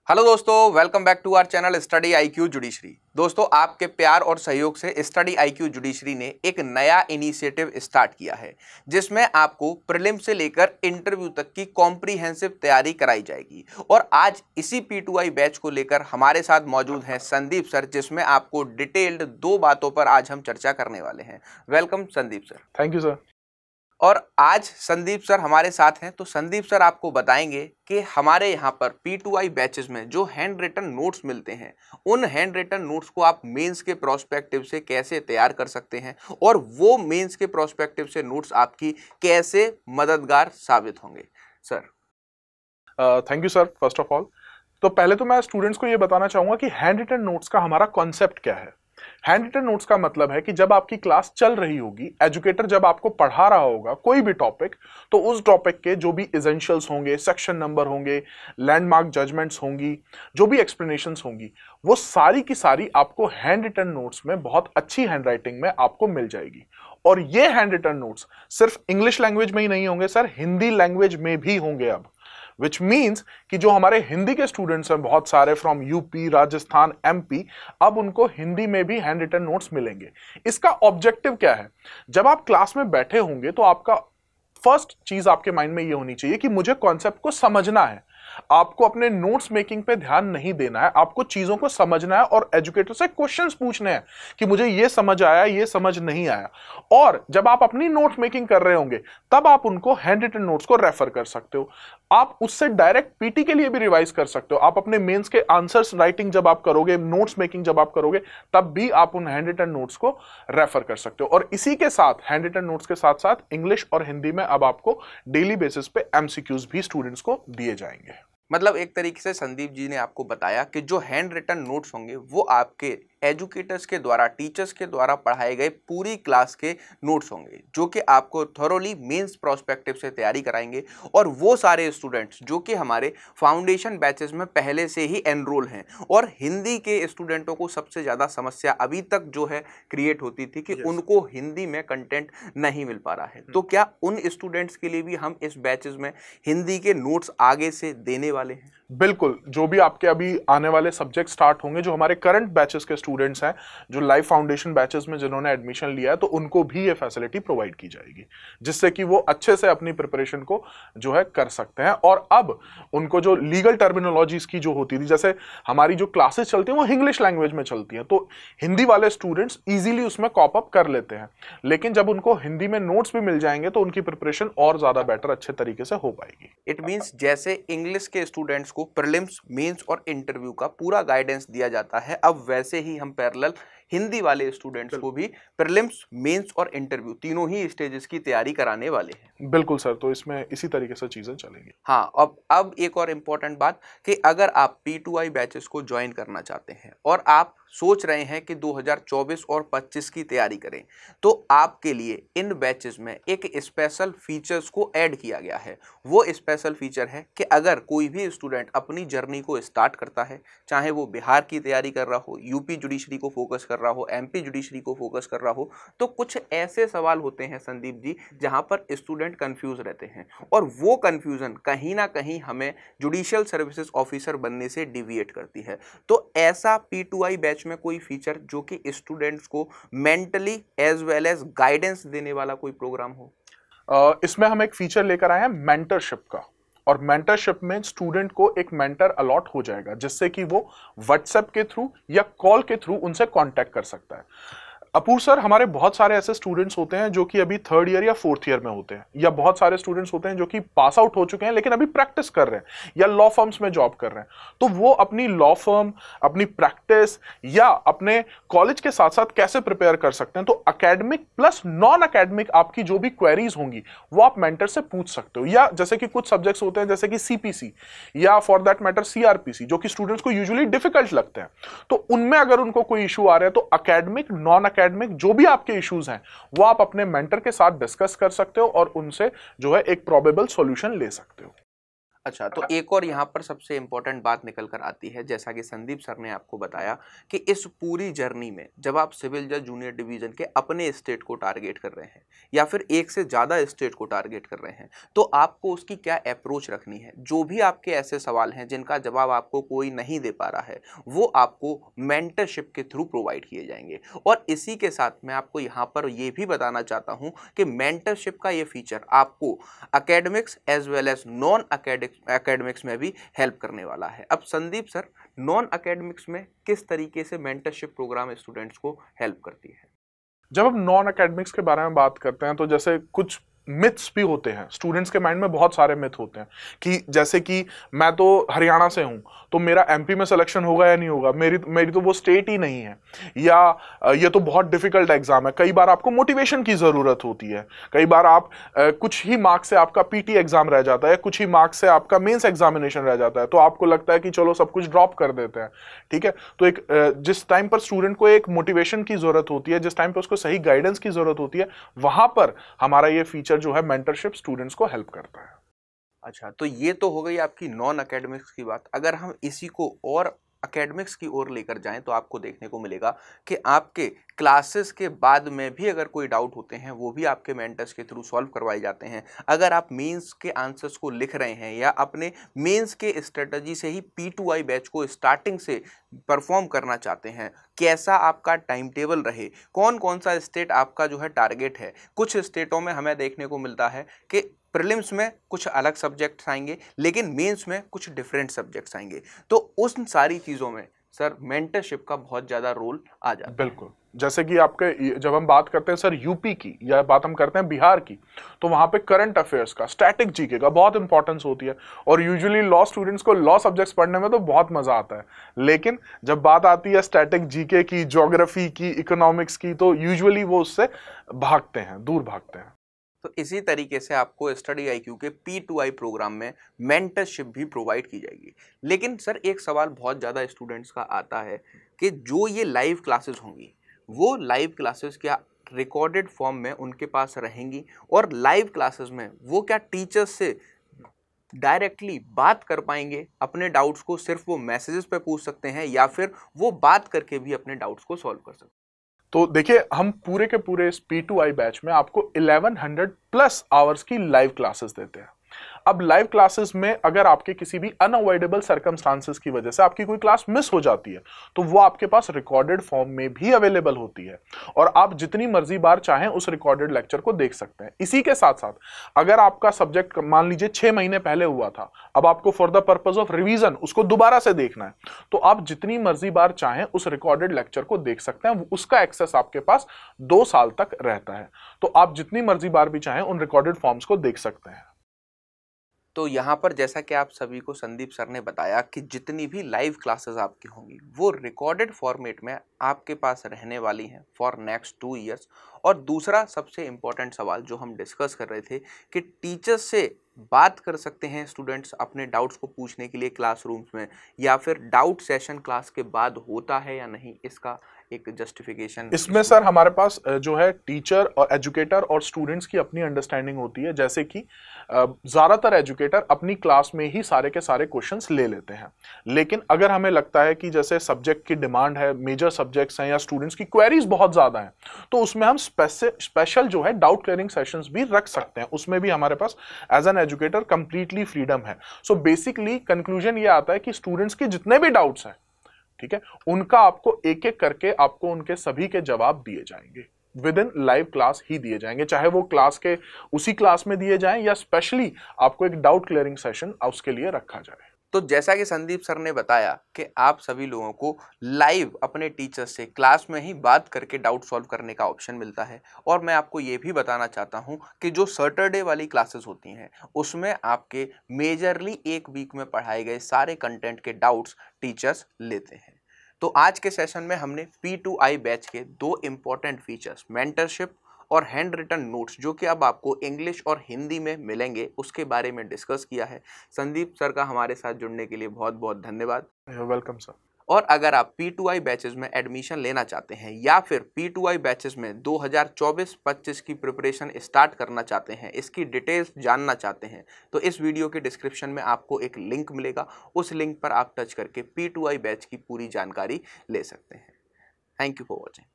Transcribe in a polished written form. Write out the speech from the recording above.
Hello दोस्तों, welcome back to our channel study IQ judiciary. दोस्तों, आपके प्यार और सहयोग से स्टडी आईक्यू जुडिशरी ने एक नया इनिशिएटिव स्टार्ट किया है जिसमें आपको प्रीलिम से लेकर इंटरव्यू तक की कॉम्प्रिहेंसिव तैयारी कराई जाएगी। और आज इसी P2I बैच को लेकर हमारे साथ मौजूद हैं संदीप सर, जिसमें आपको डिटेल्ड 2 बातों पर आज हम चर्चा करने वाले हैं। Welcome Sandeep sir. Thank you sir. और आज संदीप सर हमारे साथ हैं, तो संदीप सर आपको बताएंगे कि हमारे यहाँ पर P2I बैचेस में जो हैंड रिटन नोट्स मिलते हैं, उन हैंड रिटन नोट्स को आप मेंस के प्रोस्पेक्टिव से कैसे तैयार कर सकते हैं और वो मेंस के प्रोस्पेक्टिव से नोट्स आपकी कैसे मददगार साबित होंगे। Sir thank you sir. First of all तो पहले तो मैं स्टूडेंट्स को ये बताना चाहूंगा कि हैंड रिटन नोट्स का हमारा कॉन्सेप्ट क्या है। हैंड रिटन नोट्स का मतलब है कि जब आपकी क्लास चल रही होगी, एजुकेटर जब आपको पढ़ा रहा होगा कोई भी टॉपिक, तो उस टॉपिक के जो भी एसेंशियल्स होंगे, सेक्शन नंबर होंगे, लैंडमार्क जजमेंट्स होंगी, जो भी एक्सप्लेनेशंस होंगी, वो सारी की सारी आपको हैंड रिटन नोट्स में बहुत अच्छी हैंडराइटिंग में आपको मिल जाएगी। और ये हैंड रिटन नोट्स सिर्फ इंग्लिश लैंग्वेज में ही नहीं होंगे सर, हिंदी लैंग्वेज में भी होंगे अब। विच मीन्स कि जो हमारे हिंदी के स्टूडेंट्स हैं बहुत सारे फ्रॉम यूपी, राजस्थान, एमपी, अब उनको हिंदी में भी हैंड रिटन नोट्स मिलेंगे। इसका ऑब्जेक्टिव क्या है? जब आप क्लास में बैठे होंगे तो आपका फर्स्ट चीज आपके माइंड में ये होनी चाहिए कि मुझे कॉन्सेप्ट को समझना है। आपको अपने नोट्स मेकिंग पे ध्यान नहीं देना है, आपको चीजों को समझना है और एजुकेटर से क्वेश्चंस पूछने हैं कि मुझे ये समझ आया, ये समझ नहीं आया। और जब आप अपनी नोट मेकिंग कर रहे होंगे तब आप उनको हैंड रिटन नोट्स को रेफर कर सकते हो। आप उससे डायरेक्ट पीटी के लिए भी रिवाइज कर सकते हो। आप अपने मेंस के आंसर्स राइटिंग जब आप करोगे, नोट्स मेकिंग जब आप करोगे, तब भी आप उन हैंड रिटन नोट्स को रेफर कर सकते हो। और इसी के साथ हैंड रिटन नोट्स के साथ साथ इंग्लिश और हिंदी में अब आपको डेली बेसिस पे एमसीक्यूज भी स्टूडेंट्स को दिए जाएंगे। मतलब एक तरीके से संदीप जी ने आपको बताया कि जो हैंड रिटन नोट्स होंगे वो आपके एजुकेटर्स के द्वारा, टीचर्स के द्वारा पढ़ाए गए पूरी क्लास के नोट्स होंगे, जो कि आपको थोरोली मेंस प्रोस्पेक्टिव से तैयारी कराएंगे। और वो सारे स्टूडेंट्स जो कि हमारे फाउंडेशन बैचेस में पहले से ही एनरोल हैं, और हिंदी के स्टूडेंटों को सबसे ज़्यादा समस्या अभी तक जो है क्रिएट होती थी कि उनको हिंदी में कंटेंट नहीं मिल पा रहा है, तो क्या उन स्टूडेंट्स के लिए भी हम इस बैचेस में हिंदी के नोट्स आगे से देने वाले हैं? बिल्कुल। जो भी आपके अभी आने वाले सब्जेक्ट स्टार्ट होंगे, जो हमारे करंट बैचेस के स्टूडेंट्स हैं, जो लाइव फाउंडेशन बैचेस में जिन्होंने एडमिशन लिया है, तो उनको भी ये फैसिलिटी प्रोवाइड की जाएगी, जिससे कि वो अच्छे से अपनी प्रिपरेशन को जो है कर सकते हैं। और अब उनको जो लीगल टर्मिनोलॉजीज की जो होती थी, जैसे हमारी जो क्लासेस चलती हैं वो इंग्लिश लैंग्वेज में चलती हैं, तो हिंदी वाले स्टूडेंट्स ईजिली उसमें कॉप अप कर लेते हैं। लेकिन जब उनको हिंदी में नोट्स भी मिल जाएंगे तो उनकी प्रिपरेशन और ज्यादा बेटर, अच्छे तरीके से हो पाएगी। इट मीन्स जैसे इंग्लिश के स्टूडेंट्स को प्रीलिम्स, मेंस और इंटरव्यू का पूरा गाइडेंस दिया जाता है, अब वैसे ही हम पैरेलल हिंदी वाले स्टूडेंट्स को भी प्रीलिम्स, मेंस और इंटरव्यू तीनों ही स्टेजेस की तैयारी कराने वाले हैं। बिल्कुल सर, तो इसमें इसी तरीके से चीजें चलेंगी। हाँ, अब एक और इम्पोर्टेंट बात कि अगर आप P2I बैचेस को ज्वाइन करना चाहते हैं और आप सोच रहे हैं कि 2024 और 25 की तैयारी करें, तो आपके लिए इन बैचेस में एक स्पेशल फीचर्स को ऐड किया गया है। वो स्पेशल फीचर है कि अगर कोई भी स्टूडेंट अपनी जर्नी को स्टार्ट करता है, चाहे वो बिहार की तैयारी कर रहा हो, यूपी जुडिशरी को फोकस कर रहा हो, MP जुडिशरी को फोकस कर रहा हो, तो कुछ ऐसे सवाल होते हैं संदीप जी जहां पर स्टूडेंट कंफ्यूज रहते हैं, और वो कंफ्यूजन कहीं ना कहीं हमें जुडिशियल सर्विसेज ऑफिसर बनने से डिविएट करती है। तो ऐसा P2I बैच में कोई फीचर जो कि स्टूडेंट्स को mentally as well as guidance देने वाला कोई प्रोग्राम हो? इसमें हम एक फीचर लेकर आए हैं मेंटरशिप का। और मेंटरशिप में स्टूडेंट को एक मेंटर अलॉट हो जाएगा, जिससे कि वो व्हाट्सएप के थ्रू या कॉल के थ्रू उनसे कांटेक्ट कर सकता है। अपूर सर, हमारे बहुत सारे ऐसे स्टूडेंट्स होते हैं जो कि अभी 3rd ईयर या 4th ईयर में होते हैं, या बहुत सारे स्टूडेंट्स होते हैं जो कि पास आउट हो चुके हैं लेकिन अभी प्रैक्टिस कर रहे हैं या लॉ फर्म्स में जॉब कर रहे हैं। तो वो अपनी लॉ फर्म, अपनी प्रैक्टिस या अपने कॉलेज के साथ साथ कैसे प्रिपेयर कर सकते हैं। तो एकेडमिक प्लस नॉन एकेडमिक आपकी जो भी क्वेरीज होंगी वो आप मेंटर से पूछ सकते हो। या जैसे कि कुछ सब्जेक्ट्स होते हैं जैसे कि CPC या फॉर दैट मैटर CRPC, जो कि स्टूडेंट्स को यूजुअली डिफिकल्ट लगते हैं, तो उनमें अगर उनको कोई इशू आ रहा है तो एकेडमिक, नॉन एकेडमिक जो भी आपके इश्यूज हैं वो आप अपने मेंटर के साथ डिस्कस कर सकते हो और उनसे जो है एक प्रोबेबल सॉल्यूशन ले सकते हो। अच्छा, तो एक और यहाँ पर सबसे इम्पोर्टेंट बात निकल कर आती है, जैसा कि संदीप सर ने आपको बताया कि इस पूरी जर्नी में जब आप सिविल जज जूनियर डिवीजन के अपने स्टेट को टारगेट कर रहे हैं या फिर एक से ज़्यादा स्टेट को टारगेट कर रहे हैं, तो आपको उसकी क्या अप्रोच रखनी है। जो भी आपके ऐसे सवाल हैं जिनका जवाब आपको कोई नहीं दे पा रहा है, वो आपको मेंटरशिप के थ्रू प्रोवाइड किए जाएंगे। और इसी के साथ मैं आपको यहाँ पर ये भी बताना चाहता हूँ कि मेंटरशिप का ये फीचर आपको academics as well as non academics में भी हेल्प करने वाला है। अब संदीप सर, नॉन एकेडमिक्स में किस तरीके से मेंटरशिप प्रोग्राम स्टूडेंट्स को हेल्प करती है? जब हम नॉन एकेडमिक्स के बारे में बात करते हैं तो जैसे कुछ मिथ्स भी होते हैं, स्टूडेंट्स के माइंड में बहुत सारे मिथ होते हैं कि जैसे कि मैं तो हरियाणा से हूं तो मेरा एमपी में सिलेक्शन होगा या नहीं होगा, मेरी तो वो स्टेट ही नहीं है, या ये तो बहुत डिफिकल्ट एग्जाम है। कई बार आपको मोटिवेशन की जरूरत होती है, कई बार आप कुछ ही मार्क्स से आपका पीटी एग्जाम रह जाता है, कुछ ही मार्क्स से आपका मेंस एग्जामिनेशन रह जाता है, तो आपको लगता है कि चलो सब कुछ ड्रॉप कर देते हैं। ठीक है, तो एक जिस टाइम पर स्टूडेंट को एक मोटिवेशन की जरूरत होती है, जिस टाइम पर उसको सही गाइडेंस की जरूरत होती है, वहां पर हमारा ये फीचर जो है मेंटरशिप स्टूडेंट्स को हेल्प करता है। अच्छा, तो ये तो हो गई आपकी नॉन एकेडमिक्स की बात। अगर हम इसी को और एकेडमिक्स की ओर लेकर जाएं तो आपको देखने को मिलेगा कि आपके क्लासेस के बाद में भी अगर कोई डाउट होते हैं वो भी आपके मेंटर्स के थ्रू सॉल्व करवाए जाते हैं। अगर आप मेंस के आंसर्स को लिख रहे हैं या अपने मेंस के स्ट्रेटजी से ही P2I बैच को स्टार्टिंग से परफॉर्म करना चाहते हैं, कैसा आपका टाइम टेबल रहे, कौन कौन सा स्टेट आपका जो है टारगेट है। कुछ स्टेटों में हमें देखने को मिलता है कि प्रीलिम्स में कुछ अलग सब्जेक्ट्स आएंगे लेकिन मेंस में कुछ डिफरेंट सब्जेक्ट्स आएंगे, तो उन सारी चीज़ों में सर मेंटरशिप का बहुत ज़्यादा रोल आ जाता है। बिल्कुल, जैसे कि आपके जब हम बात करते हैं सर यूपी की या बात हम करते हैं बिहार की, तो वहां पे करंट अफेयर्स का, स्टैटिक जीके का बहुत इंपॉर्टेंस होती है। और यूजुअली लॉ स्टूडेंट्स को लॉ सब्जेक्ट्स पढ़ने में तो बहुत मजा आता है, लेकिन जब बात आती है स्टैटिक जीके की, ज्योग्राफी की, इकोनॉमिक्स की, तो यूजुअली वो उससे भागते हैं, दूर भागते हैं। तो इसी तरीके से आपको स्टडी IQ के P2I प्रोग्राम में मेंटरशिप भी प्रोवाइड की जाएगी। लेकिन सर एक सवाल बहुत ज़्यादा स्टूडेंट्स का आता है कि जो ये लाइव क्लासेस होंगी, वो लाइव क्लासेस क्या रिकॉर्डेड फॉर्म में उनके पास रहेंगी, और लाइव क्लासेस में वो क्या टीचर्स से डायरेक्टली बात कर पाएंगे, अपने डाउट्स को सिर्फ वो मैसेजेस पे पूछ सकते हैं या फिर वो बात करके भी अपने डाउट्स को सॉल्व कर सकते हैं? तो देखिए, हम पूरे के पूरे इस P2I बैच में आपको 1100 प्लस आवर्स की लाइव क्लासेस देते हैं। अब लाइव क्लासेस में अगर आपके किसी भी अनअवॉइडेबल सर्कमस्टांसेस की वजह से आपकी कोई क्लास मिस हो जाती है, तो वो आपके पास रिकॉर्डेड फॉर्म में भी अवेलेबल होती है और आप जितनी मर्जी बार चाहें उस रिकॉर्डेड लेक्चर को देख सकते हैं। इसी के साथ साथ अगर आपका सब्जेक्ट मान लीजिए 6 महीने पहले हुआ था, अब आपको for the purpose of revision उसको दोबारा से देखना है, तो आप जितनी मर्जी बार चाहें उस रिकॉर्डेड लेक्चर को देख सकते हैं। उसका एक्सेस आपके पास 2 साल तक रहता है, तो आप जितनी मर्जी बार भी चाहें उन रिकॉर्डेड फॉर्म्स को देख सकते हैं। तो यहाँ पर जैसा कि आप सभी को संदीप सर ने बताया कि जितनी भी लाइव क्लासेस आपकी होंगी वो रिकॉर्डेड फॉर्मेट में आपके पास रहने वाली हैं फॉर नेक्स्ट 2 इयर्स। और दूसरा सबसे इम्पॉर्टेंट सवाल जो हम डिस्कस कर रहे थे कि टीचर्स से बात कर सकते हैं स्टूडेंट्स अपने डाउट्स को पूछने के लिए क्लासरूम्स में, या फिर डाउट सेशन क्लास के बाद होता है या नहीं, इसका एक जस्टिफिकेशन। इसमें सर हमारे पास जो है टीचर और एजुकेटर और स्टूडेंट्स की अपनी अंडरस्टैंडिंग होती है। जैसे कि ज्यादातर एजुकेटर अपनी क्लास में ही सारे के सारे क्वेश्चंस ले लेते हैं, लेकिन अगर हमें लगता है कि जैसे सब्जेक्ट की डिमांड है, मेजर सब्जेक्ट्स हैं या स्टूडेंट्स की क्वेरीज बहुत ज्यादा हैं, तो उसमें हम स्पेशल जो है डाउट क्लियरिंग सेशंस भी रख सकते हैं। उसमें भी हमारे पास as an educator completely freedom है। सो बेसिकली कंक्लूजन ये आता है कि स्टूडेंट्स के जितने भी डाउट्स हैं, ठीक है, उनका आपको एक एक करके आपको उनके सभी के जवाब दिए जाएंगे, विद इन लाइव क्लास ही दिए जाएंगे, चाहे वो क्लास के उसी क्लास में दिए जाएं या स्पेशली आपको एक डाउट क्लियरिंग सेशन उसके लिए रखा जाए। तो जैसा कि संदीप सर ने बताया कि आप सभी लोगों को लाइव अपने टीचर से क्लास में ही बात करके डाउट सॉल्व करने का ऑप्शन मिलता है। और मैं आपको ये भी बताना चाहता हूँ कि जो सैटरडे वाली क्लासेस होती हैं उसमें आपके मेजरली 1 वीक में पढ़ाए गए सारे कंटेंट के डाउट्स टीचर्स लेते हैं। तो आज के सेशन में हमने P2I बैच के 2 इम्पॉर्टेंट फीचर्स, मेंटरशिप और हैंड रिटन नोट्स, जो कि अब आपको इंग्लिश और हिंदी में मिलेंगे, उसके बारे में डिस्कस किया है। संदीप सर का हमारे साथ जुड़ने के लिए बहुत बहुत धन्यवाद। Welcome sir. और अगर आप P2I बैचेस में एडमिशन लेना चाहते हैं या फिर P2I बैचेस में 2024-25 की प्रिपरेशन स्टार्ट करना चाहते हैं, इसकी डिटेल्स जानना चाहते हैं, तो इस वीडियो के डिस्क्रिप्शन में आपको एक लिंक मिलेगा। उस लिंक पर आप टच करके P2I बैच की पूरी जानकारी ले सकते हैं। Thank you for watching.